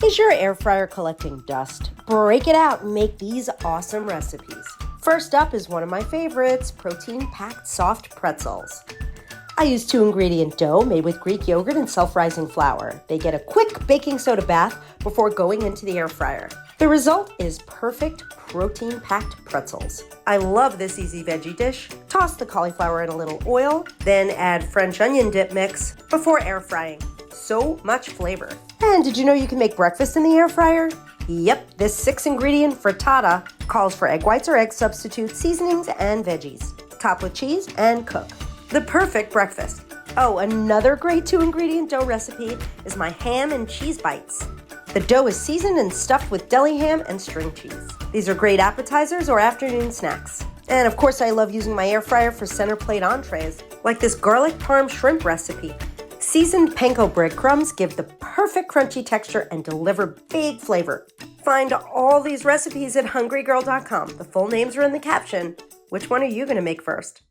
Is your air fryer collecting dust? Break it out and make these awesome recipes. First up is one of my favorites, protein-packed soft pretzels. I use 2-ingredient dough made with Greek yogurt and self-rising flour. They get a quick baking soda bath before going into the air fryer. The result is perfect protein-packed pretzels. I love this easy veggie dish. Toss the cauliflower in a little oil, then add French onion dip mix before air frying. So much flavor. And did you know you can make breakfast in the air fryer? Yep, this 6-ingredient frittata calls for egg whites or egg substitutes, seasonings, and veggies. Top with cheese and cook. The perfect breakfast. Oh, another great 2-ingredient dough recipe is my ham and cheese bites. The dough is seasoned and stuffed with deli ham and string cheese. These are great appetizers or afternoon snacks. And of course, I love using my air fryer for center plate entrees, like this garlic parm shrimp recipe. Seasoned panko breadcrumbs give the perfect crunchy texture and deliver big flavor. Find all these recipes at hungrygirl.com. The full names are in the caption. Which one are you going to make first?